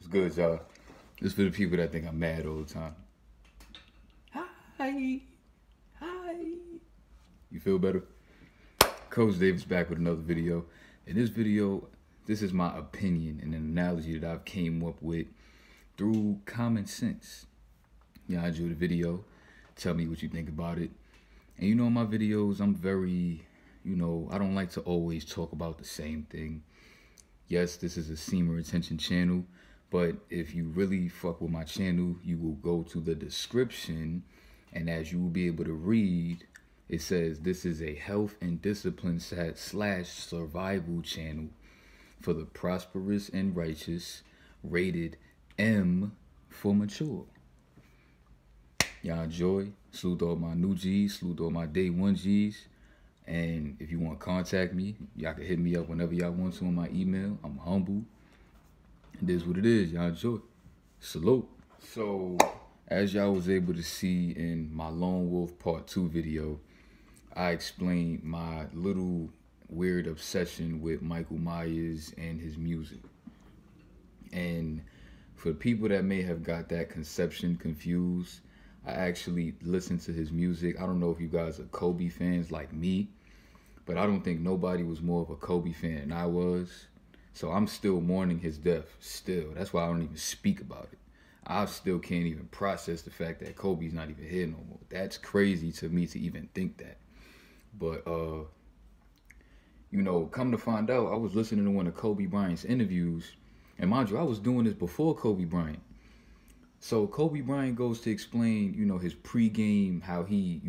Good, y'all. This for the people that think I'm mad all the time. Hi. Hi. You feel better? Coach Davis back with another video. In this video, this is my opinion and an analogy that I've came up with through common sense. Y'all enjoy the video. Tell me what you think about it. And you know, in my videos, I'm very, I don't like to always talk about the same thing. Yes, this is a Semen retention channel, but if you really fuck with my channel, you will go to the description, and as you will be able to read, it says this is a health and discipline / survival channel for the prosperous and righteous, rated M for mature. Y'all enjoy. Salute all my new G's, salute all my day one G's. And if you want to contact me, y'all can hit me up whenever y'all want to on my email. I'm humble. It is what it is. Y'all enjoy. Salute. So, as y'all was able to see in my Lone Wolf Part 2 video, I explained my little weird obsession with Michael Myers and his music. And for people that may have got that conception confused, I actually listened to his music. I don't know if you guys are Kobe fans like me, but I don't think nobody was more of a Kobe fan than I was. So I'm still mourning his death, still. That's why I don't even speak about it. I still can't even process the fact that Kobe's not even here no more. That's crazy to me to even think that. But, come to find out, I was listening to one of Kobe Bryant's interviews. And mind you, I was doing this before Kobe Bryant. So Kobe Bryant goes to explain, his pregame, how he,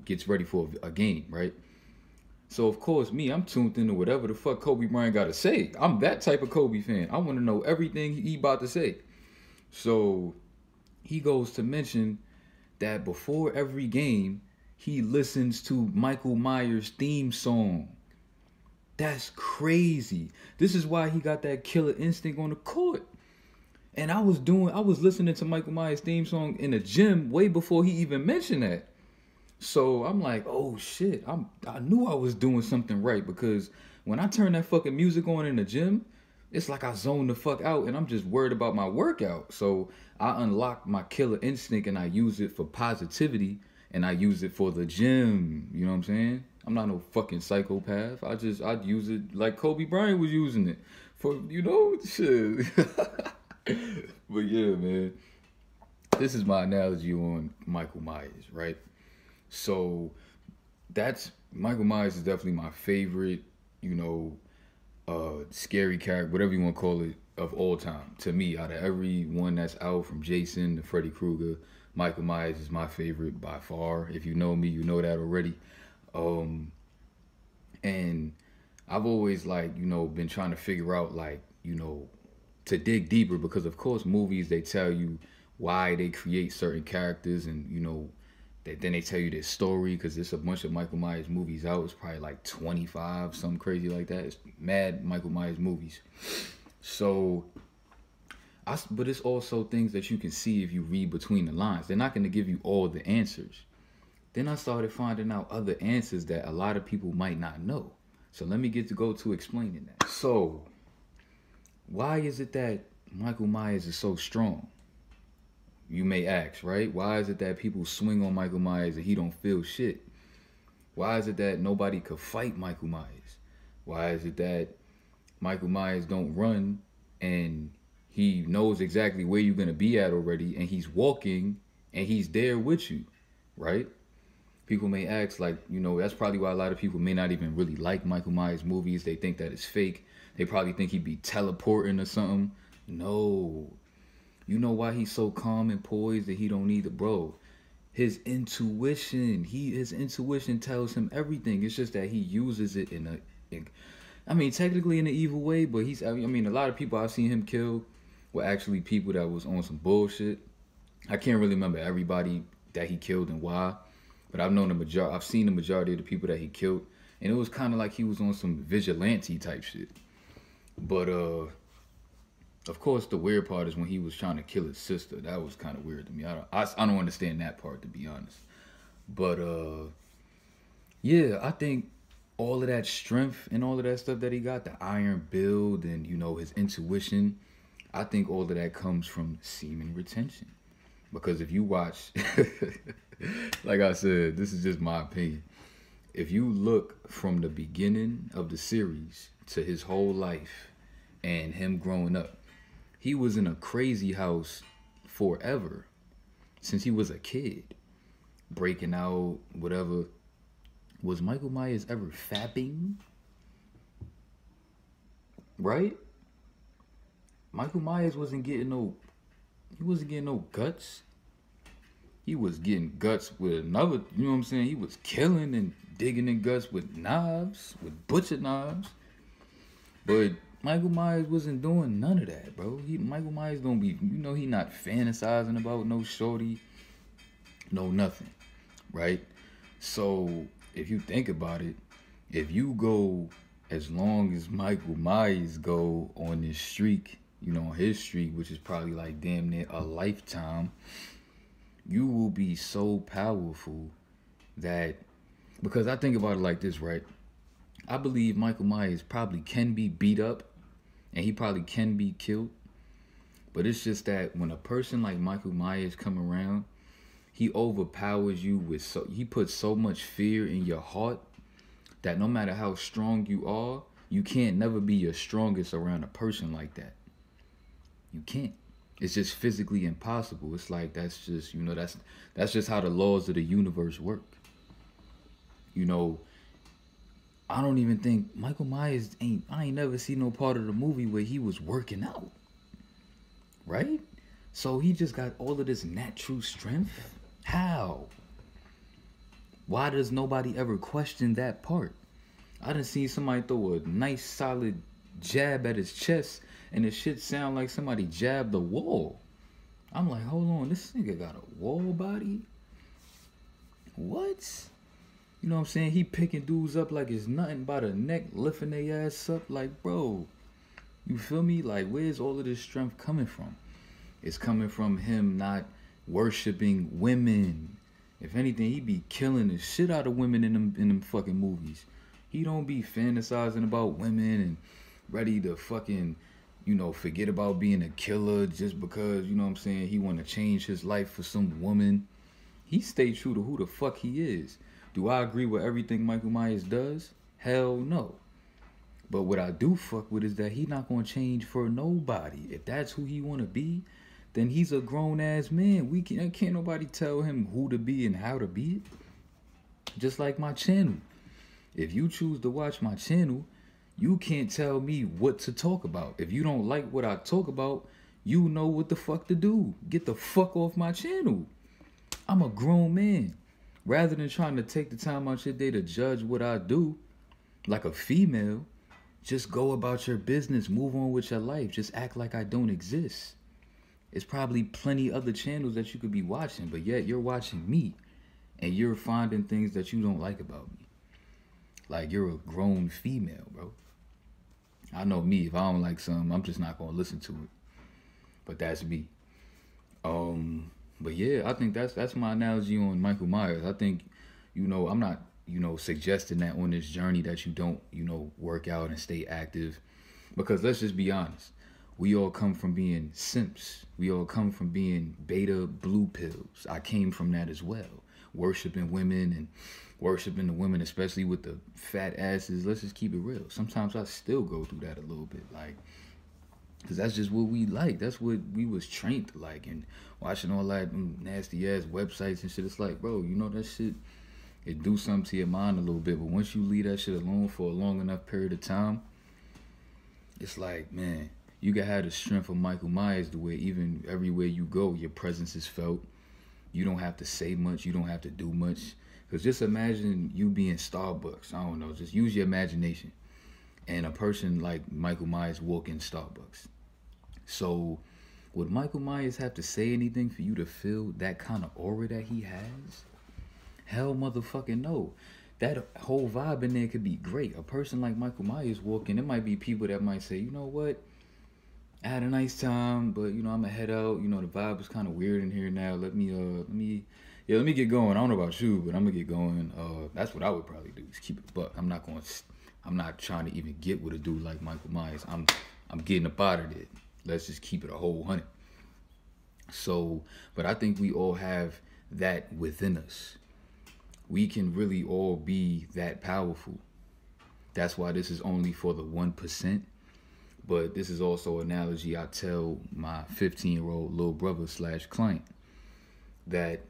gets ready for a game, right? So, of course, I'm tuned into whatever the fuck Kobe Bryant got to say. I'm that type of Kobe fan. I want to know everything he about to say. So he goes to mention that before every game, he listens to Michael Myers' theme song. That's crazy. This is why he got that killer instinct on the court. And I was listening to Michael Myers' theme song in the gym way before he even mentioned that. So I'm like, oh shit, I knew I was doing something right, because when I turn that fucking music on in the gym, it's like I zone the fuck out and I'm just worried about my workout. So I unlock my killer instinct and I use it for positivity and I use it for the gym. You know what I'm saying? I'm not no fucking psychopath. I'd use it like Kobe Bryant was using it for, shit. But yeah, man, this is my analogy on Michael Myers, right? So Michael Myers is definitely my favorite, scary character, whatever you want to call it, of all time. To me, out of every one that's out, from Jason to Freddy Krueger, Michael Myers is my favorite by far. If you know me, you know that already. And I've always been trying to figure out to dig deeper, because of course movies, they tell you why they create certain characters, and then they tell you their story, because there's a bunch of Michael Myers movies out. It's probably like 25, something crazy like that. It's mad Michael Myers movies. So but it's also things that you can see if you read between the lines. They're not going to give you all the answers. Then I started finding out other answers that a lot of people might not know. So let me go to explaining that. So why is it that Michael Myers is so strong? You may ask, right? Why is it that people swing on Michael Myers and he don't feel shit? Why is it that nobody could fight Michael Myers? Why is it that Michael Myers don't run and he knows exactly where you're going to be at already, and he's walking and he's there with you, right? People may ask, that's probably why a lot of people may not even really like Michael Myers movies. They think that it's fake. They probably think he'd be teleporting or something. No. You know why he's so calm and poised that he don't need the bro? His intuition. His intuition tells him everything. It's just that he uses it technically in an evil way, but a lot of people I've seen him kill were actually people that was on some bullshit. I can't really remember everybody that he killed and why, but I've seen the majority of the people that he killed, and it was kind of like he was on some vigilante type shit. But of course, the weird part is when he was trying to kill his sister. That was kind of weird to me. I don't understand that part, to be honest. But yeah, I think all of that strength and all of that stuff that he got, the iron build and his intuition, I think all of that comes from semen retention. Because if you watch, like I said, this is just my opinion. If you look from the beginning of the series to his whole life and him growing up, he was in a crazy house forever since he was a kid, breaking out, whatever. Was Michael Myers ever fapping? Right? Michael Myers wasn't getting no, he wasn't getting no guts. He was getting guts with another, you know what I'm saying? He was killing and digging in guts with knives, with butcher knives. But Michael Myers wasn't doing none of that, bro. Michael Myers don't be, he not fantasizing about no shorty, no nothing, right? So if you think about it, if you go as long as Michael Myers go on this streak, on his streak, which is probably like damn near a lifetime, you will be so powerful that, because I think about it like this, right? I believe Michael Myers probably can be beat up and he probably can be killed. But it's just that when a person like Michael Myers come around, he overpowers you he puts so much fear in your heart that no matter how strong you are, you can't never be your strongest around a person like that. You can't. It's just physically impossible. It's like that's just, that's just how the laws of the universe work. I don't even think Michael Myers I ain't never seen no part of the movie where he was working out. Right? So he just got all of this natural strength. How? Why does nobody ever question that part? I done seen somebody throw a nice solid jab at his chest and the shit sound like somebody jabbed the wall. I'm like, hold on, this nigga got a wall body? What? You know what I'm saying? He picking dudes up like it's nothing by the neck, lifting their ass up. Like, bro, you feel me? Like, where's all of this strength coming from? It's coming from him not worshiping women. If anything, he be killing the shit out of women in them fucking movies. He don't be fantasizing about women and ready to fucking, forget about being a killer just because, you know what I'm saying, he want to change his life for some woman. He stay true to who the fuck he is. Do I agree with everything Michael Myers does? Hell no. But what I do fuck with is that he not gonna change for nobody. If that's who he wanna be, then he's a grown ass man. Can't nobody tell him who to be and how to be it. Just like my channel. If you choose to watch my channel, you can't tell me what to talk about. If you don't like what I talk about, you know what the fuck to do. Get the fuck off my channel. I'm a grown man. Rather than trying to take the time out your day to judge what I do, like a female, just go about your business, move on with your life. Just act like I don't exist. It's probably plenty other channels that you could be watching, but yet you're watching me and you're finding things that you don't like about me. Like, you're a grown female, bro. I know me, if I don't like something, I'm just not gonna listen to it. But that's me. But yeah, I think that's my analogy on Michael Myers. I think, I'm not, suggesting that on this journey that you don't, work out and stay active. Because let's just be honest. We all come from being simps. We all come from being beta blue pills. I came from that as well. Worshipping women and worshiping the women, especially with the fat asses. Let's just keep it real. Sometimes I still go through that a little bit. Like, because that's just what we like. That's what we was trained to like. And watching all that nasty ass websites and shit, it's like, bro, that shit, it do something to your mind a little bit. But once you leave that shit alone for a long enough period of time, it's like, man, you can have the strength of Michael Myers the way even everywhere you go, your presence is felt. You don't have to say much. You don't have to do much. Because just imagine you being Starbucks. I don't know. Just use your imagination. And a person like Michael Myers walk in Starbucks. So would Michael Myers have to say anything for you to feel that kind of aura that he has? Hell motherfucking no. That whole vibe in there could be great. A person like Michael Myers walking, there might be people that might say, you know what? I had a nice time, but I'm gonna head out. The vibe is kind of weird in here now. Let me get going. I don't know about you, but I'm gonna get going. That's what I would probably do. Is keep it buck. I'm not trying to even get with a dude like Michael Myers. I'm getting up out of it. Let's just keep it a whole 100. So, but I think we all have that within us. We can really all be that powerful. That's why this is only for the 1%. But this is also an analogy I tell my 15-year-old little brother / client, that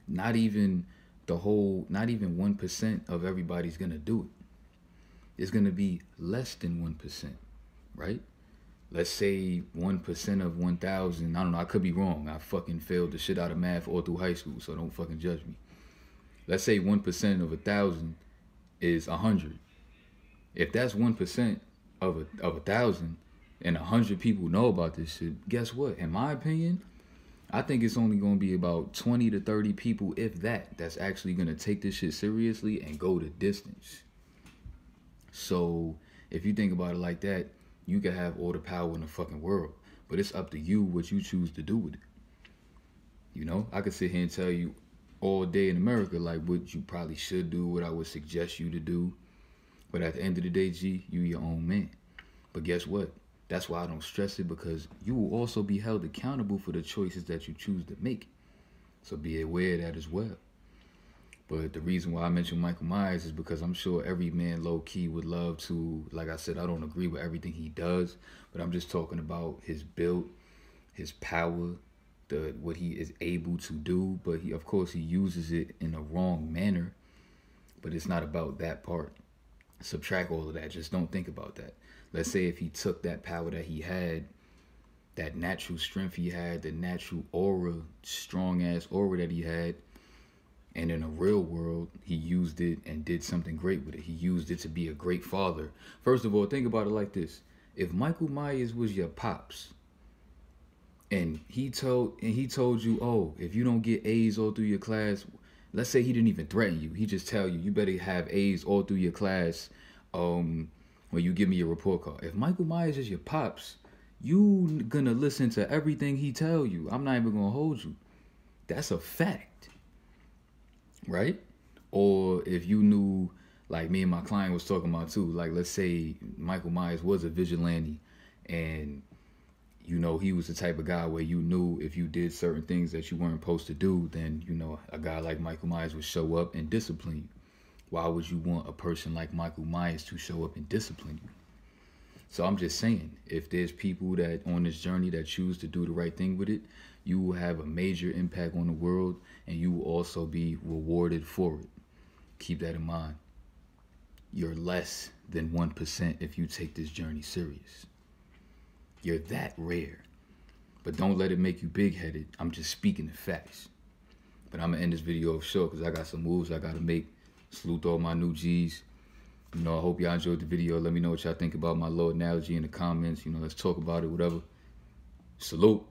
not even 1% of everybody's gonna do it. It's gonna be less than 1%, right? Let's say 1% of 1,000. I don't know. I could be wrong. I fucking failed the shit out of math all through high school, so don't fucking judge me. Let's say 1% of 1,000 is 100. If that's 1% of 1,000 and 100 people know about this shit, guess what? In my opinion, I think it's only going to be about 20 to 30 people, if that, that's actually going to take this shit seriously and go the distance. So if you think about it like that, you can have all the power in the fucking world, but it's up to you what you choose to do with it. You know, I could sit here and tell you all day in America, like, what you probably should do, what I would suggest you to do. But at the end of the day, G, you your own man. But guess what? That's why I don't stress it, because you will also be held accountable for the choices that you choose to make. So be aware of that as well. But the reason why I mentioned Michael Myers is because I'm sure every man low-key would love to, like I said, I don't agree with everything he does, but I'm just talking about his build, his power, what he is able to do. But he, of course, he uses it in a wrong manner, but it's not about that part. Subtract all of that. Just don't think about that. Let's say if he took that power that he had, that natural strength he had, the natural aura, strong ass aura that he had, and in a real world, he used it and did something great with it. He used it to be a great father. First of all, think about it like this. If Michael Myers was your pops, and he told you, oh, if you don't get A's all through your class, let's say he didn't even threaten you. He just tell you, you better have A's all through your class when you give me your report card. If Michael Myers is your pops, you gonna listen to everything he tell you. I'm not even gonna hold you. That's a fact, right? Or if you knew, like me and my client was talking about too, like let's say Michael Myers was a vigilante, and you know, he was the type of guy where you knew if you did certain things that you weren't supposed to do, then, you know, a guy like Michael Myers would show up and discipline you. Why would you want a person like Michael Myers to show up and discipline you? So I'm just saying, if there's people that on this journey that choose to do the right thing with it, you will have a major impact on the world, and you will also be rewarded for it. Keep that in mind. You're less than 1% if you take this journey serious. You're that rare. But don't let it make you big-headed. I'm just speaking the facts. But I'm going to end this video off short because I got some moves I got to make. Salute all my new G's. You know, I hope y'all enjoyed the video. Let me know what y'all think about my little analogy in the comments. You know, let's talk about it, whatever. Salute.